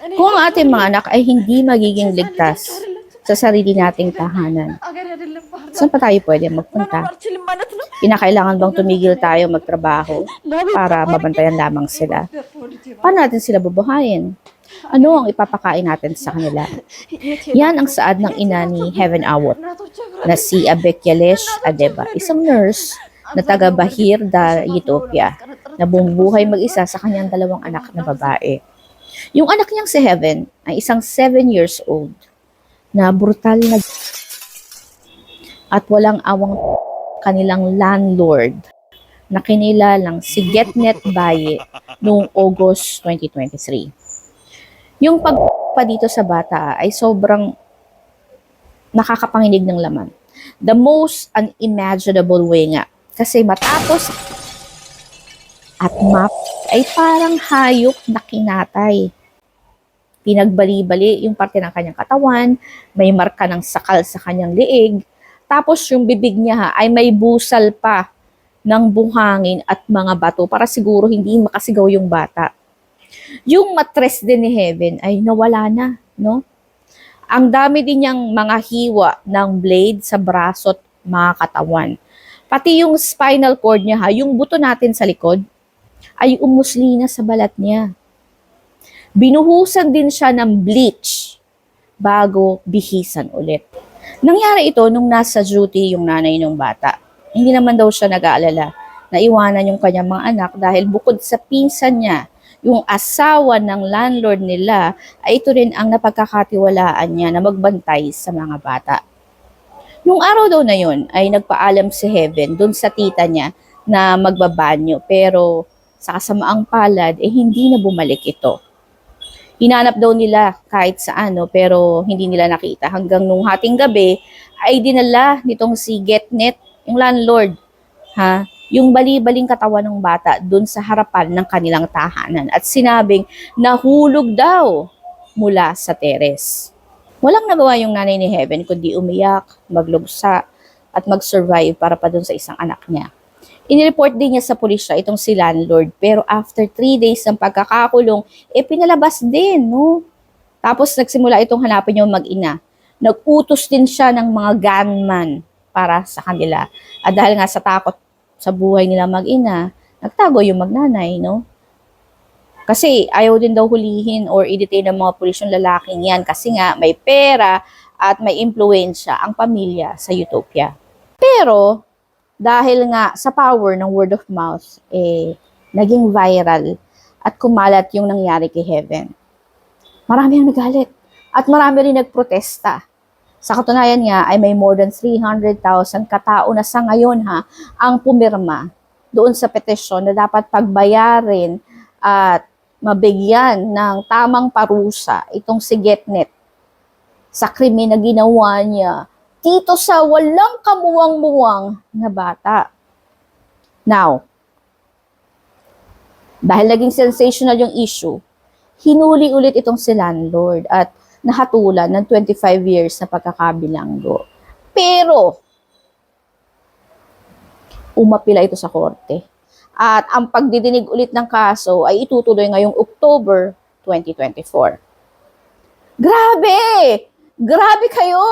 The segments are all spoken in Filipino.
Kung ang ating mga anak ay hindi magiging ligtas sa sarili nating tahanan, saan pa tayo pwede magpunta? Kinakailangan bang tumigil tayo magtrabaho para mabantayan lamang sila? Paano natin sila bubuhayin? Ano ang ipapakain natin sa kanila? Yan ang saad ng ina ni Heaven Awot na si Abekyalesh Adeba, isang nurse na taga Bahir Dar, Ethiopia, na bumubuhay mag-isa sa kanyang 2 anak na babae. Yung anak niyang si Heaven ay isang 7 years old na brutal na at walang awang kanilang landlord na kinilalang si Getnet Baye noong August 2023. Yung pagpa dito sa bata ay sobrang nakakapanginig ng laman. The most unimaginable way nga. Kasi matapos at ay parang hayop na kinatay. Pinagbali-bali yung parte ng kanyang katawan, may marka ng sakal sa kanyang liig, tapos yung bibig niya ay may busal pa ng buhangin at mga bato para siguro hindi makasigaw yung bata. Yung matres din ni Heaven ay nawala na, no? Ang dami din niyang mga hiwa ng blade sa braso at mga katawan. Pati yung spinal cord niya, yung buto natin sa likod, ay umusli na sa balat niya. Binuhusan din siya ng bleach bago bihisan ulit. Nangyari ito nung nasa duty yung nanay ng bata. Hindi naman daw siya nag-aalala na iwanan yung kanyang mga anak dahil bukod sa pinsan niya, yung asawa ng landlord nila, ay ito rin ang napagkakatiwalaan niya na magbantay sa mga bata. Nung araw daw na yun ay nagpaalam si Heaven dun sa tita niya na magbabanyo, pero sa kasamaang palad hindi na bumalik ito. Hinanap daw nila kahit saan, pero hindi nila nakita. Hanggang nung hating gabi ay dinala nitong si Getnet, yung landlord, yung bali-baling katawan ng bata dun sa harapan ng kanilang tahanan at sinabing nahulog daw mula sa teres. Walang nagawa yung nanay ni Heaven kundi umiyak, maglubsa at mag-survive para pa dun sa isang anak niya. Inireport din niya sa pulisya itong si landlord, pero after 3 days ng pagkakakulong, pinalabas din, no? Tapos nagsimula itong hanapin yung mag-ina. Nag-utos din siya ng mga gunman para sa kanila. At dahil nga sa takot sa buhay nila mag-ina, nagtago yung magnanay, no? Kasi ayaw din daw hulihin or i-detain ng mga pulis yung lalaking yan kasi nga may pera at may impluensya ang pamilya sa Ethiopia. Pero dahil nga sa power ng word of mouth, naging viral at kumalat yung nangyari kay Heaven. Marami ang nagalit at marami rin nagprotesta. Sa katunayan nga ay may more than 300,000 katao na sa ngayon ang pumirma doon sa petisyon na dapat pagbayarin at mabigyan ng tamang parusa itong si Getnet sa krimen na ginawa niya dito sa walang kamuwang-muwang na bata. Now, dahil naging sensational yung issue, hinuli ulit itong si landlord at nahatulan ng 25 years na pagkakabilanggo. Pero, umapila ito sa korte. At ang pagdidinig ulit ng kaso ay itutuloy ngayong October 2024. Grabe! Grabe kayo!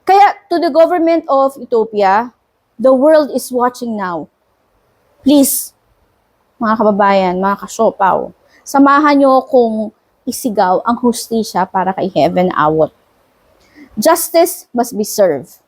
Kaya to the government of Ethiopia, the world is watching now. Please, mga kababayan, mga kasopaw, samahan nyo kung isigaw ang hustisya para kay Heaven Awot. Justice must be served.